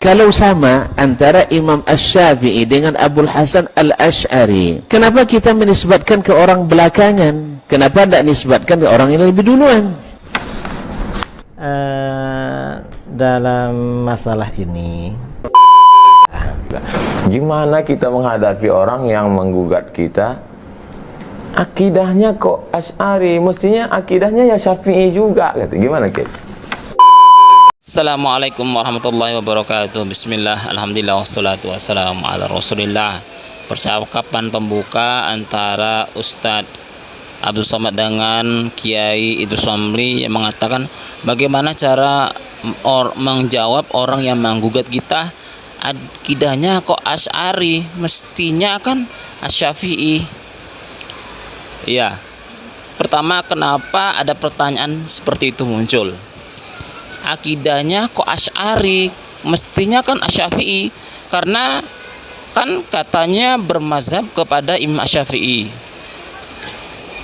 Kalau sama antara Imam Asy-Syafi'i dengan Abul Hasan Al-Asy'ari, kenapa kita menisbatkan ke orang belakangan? Kenapa tidak nisbatkan ke orang yang lebih duluan? Dalam masalah ini, gimana kita menghadapi orang yang menggugat kita? Akidahnya kok Asy'ari, mestinya akidahnya ya Syafi'i juga. Gimana Kit? Assalamualaikum warahmatullahi wabarakatuh. Bismillah, alhamdulillah, wassalatu wassalamu ala rasulillah. Percakapan pembuka antara Ustadz Abdul Somad dengan Kiai Idrus Ramli yang mengatakan bagaimana cara menjawab orang yang menggugat kita, akidahnya kok Asy'ari, mestinya kan Asy-Syafi'i. Ya, pertama, kenapa ada pertanyaan seperti itu muncul? Akidahnya kok Asy'ari, mestinya kan Asy-Syafi'i, karena kan katanya bermazhab kepada Imam Asy-Syafi'i.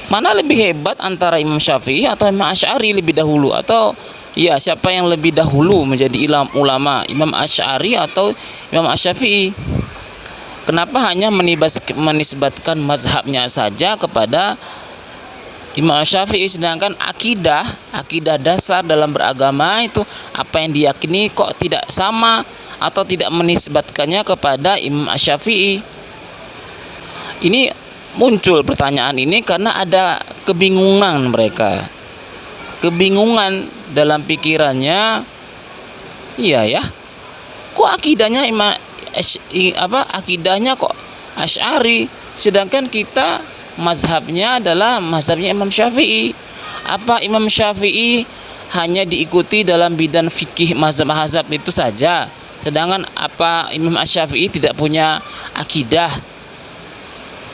Mana lebih hebat antara Imam Syafi'i atau Imam Asy'ari lebih dahulu? Atau ya, siapa yang lebih dahulu menjadi ulama, Imam Asy'ari atau Imam Asy-Syafi'i? Kenapa hanya menisbatkan mazhabnya saja kepada Imam Syafi'i, sedangkan akidah dasar dalam beragama itu apa yang diyakini kok tidak sama atau tidak menisbatkannya kepada Imam Syafi'i? Ini muncul pertanyaan ini karena ada kebingungan mereka, kebingungan dalam pikirannya. Iya ya, kok akidahnya akidahnya kok Asy'ari, sedangkan kita mazhabnya adalah mazhabnya Imam Syafi'i. Apa Imam Syafi'i hanya diikuti dalam bidang fikih mazhab itu saja, sedangkan apa Imam Asy-Syafi'i tidak punya akidah?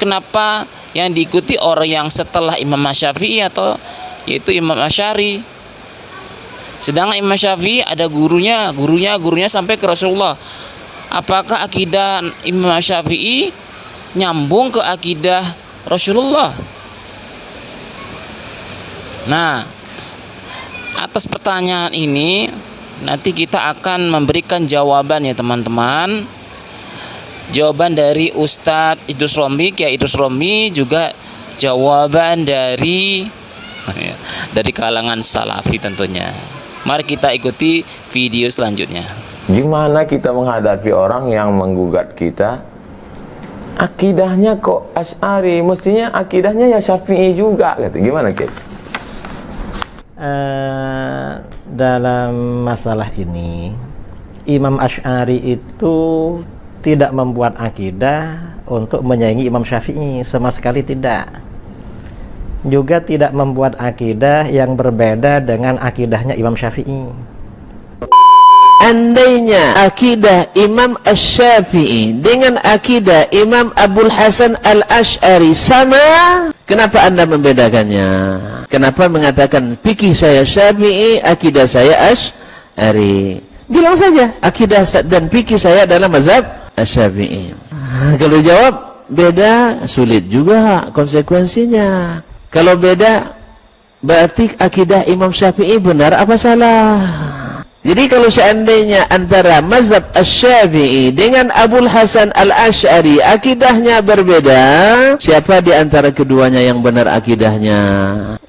Kenapa yang diikuti orang yang setelah Imam Asy-Syafi'i atau yaitu Imam Asy'ari? Sedangkan Imam Syafi'i ada gurunya sampai ke Rasulullah. Apakah akidah Imam Asy-Syafi'i nyambung ke akidah Rasulullah? Nah, atas pertanyaan ini nanti kita akan memberikan jawaban ya teman-teman. Jawaban dari Ustadz Idrus Ramli, Kiai Idrus Ramli, juga jawaban dari kalangan Salafi tentunya. Mari kita ikuti video selanjutnya. Gimana kita menghadapi orang yang menggugat kita? Akidahnya kok Asy'ari, mestinya akidahnya ya Syafi'i juga. Gimana Kit? dalam masalah ini, Imam Asy'ari itu tidak membuat akidah untuk menyaingi Imam Syafi'i, sama sekali tidak. Juga tidak membuat akidah yang berbeda dengan akidahnya Imam Syafi'i. Andainya akidah Imam Asy-Syafi'i dengan akidah Imam Abul Hasan Al-Asy'ari sama, kenapa Anda membedakannya? Kenapa mengatakan fikih saya Syafi'i, akidah saya Asy'ari? Bilang saja, akidah dan fikih saya adalah mazhab Asy-Syafi'i. Kalau jawab beda, sulit juga konsekuensinya. Kalau beda, berarti akidah Imam Syafi'i benar apa salah? Jadi kalau seandainya antara mazhab Asy-Syafi'i dengan Abul Hasan Al-Asy'ari akidahnya berbeda, siapa di antara keduanya yang benar akidahnya?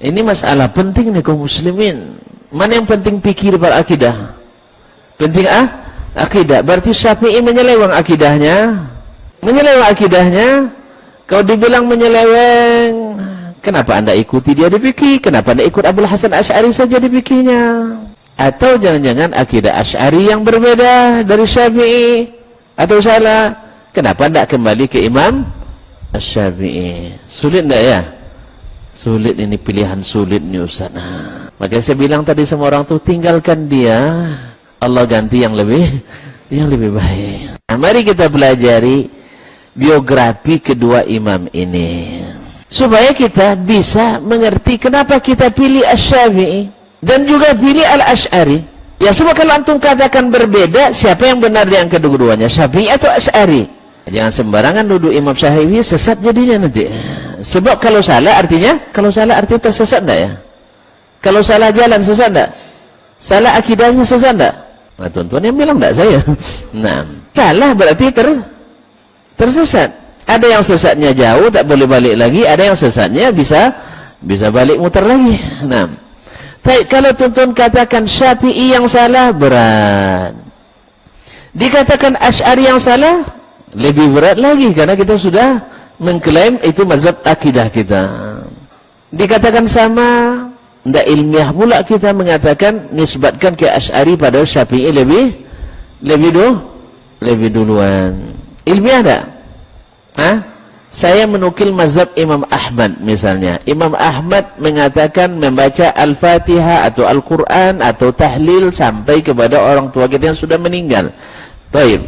Ini masalah penting nih kaum muslimin. Mana yang penting pikir pada akidah? Penting akidah. Berarti Syafi'i menyeleweng akidahnya. Menyeleweng akidahnya. Kalau dibilang menyeleweng, kenapa Anda ikuti dia di fikih? Kenapa Anda ikut Abul Hasan Asy'ari saja di fikihnya? Atau jangan-jangan akidah Asy'ari yang berbeda dari Syafi'i? Atau salah? Kenapa tidak kembali ke Imam Asy-Syafi'i? Sulit tidak ya? Sulit, ini pilihan sulit nih Ustaz. Maka saya bilang tadi sama orang tuh, tinggalkan dia, Allah ganti yang lebih baik. Nah, mari kita pelajari biografi kedua imam ini supaya kita bisa mengerti kenapa kita pilih Asy-Syafi'i dan juga pilih Al-Asy'ari. Ya, sebab kalau antum katakan berbeda, siapa yang benar yang kedua-duanya, Syafi'i atau Asy'ari? Jangan sembarangan nuduh Imam Syafi'i, sesat jadinya nanti. Sebab kalau salah artinya tersesat enggak ya? Kalau salah jalan sesat enggak? Salah akidahnya sesat enggak? Nah, tuan-tuan yang bilang enggak saya. Nah, salah berarti tersesat. Ada yang sesatnya jauh, tak boleh balik lagi. Ada yang sesatnya bisa balik muter lagi. Nah, kalau tuan-tuan katakan Syafi'i yang salah, berat. Dikatakan Asy'ari yang salah, lebih berat lagi, karena kita sudah mengklaim itu mazhab akidah kita. Dikatakan sama, tidak ilmiah pula kita mengatakan nisbatkan ke Asy'ari pada Syafi'i lebih duluan. Ilmiah tak? Saya menukil mazhab Imam Ahmad misalnya. Imam Ahmad mengatakan membaca Al-Fatihah atau Al-Quran atau tahlil sampai kepada orang tua kita yang sudah meninggal. Baik.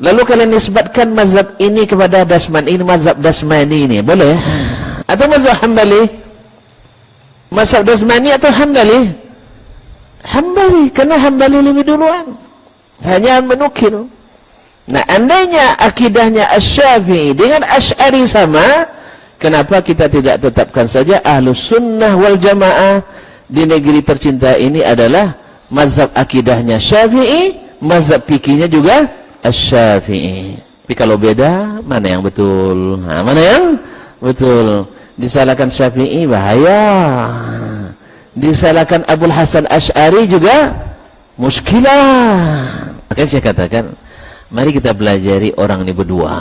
Lalu kalian nisbatkan mazhab ini kepada Dasmani, ini mazhab Dasmani ini, boleh? Atau mazhab Hambali? Mazhab Dasmani atau Hambali? Hambali, karena Hambali lebih duluan. Hanya menukil. Nah, andainya akidahnya Asy-Syafi'i dengan Asy'ari sama, kenapa kita tidak tetapkan saja Ahlus Sunnah wal Jamaah di negeri tercinta ini adalah mazhab akidahnya Syafi'i, mazhab fikihnya juga Asy-Syafi'i. Tapi kalau beda, mana yang betul? Mana yang betul? Disalahkan Syafi'i bahaya. Disalahkan Abul Hasan Asy'ari juga muskilah. Makanya saya katakan, mari kita belajari orang ini berdua.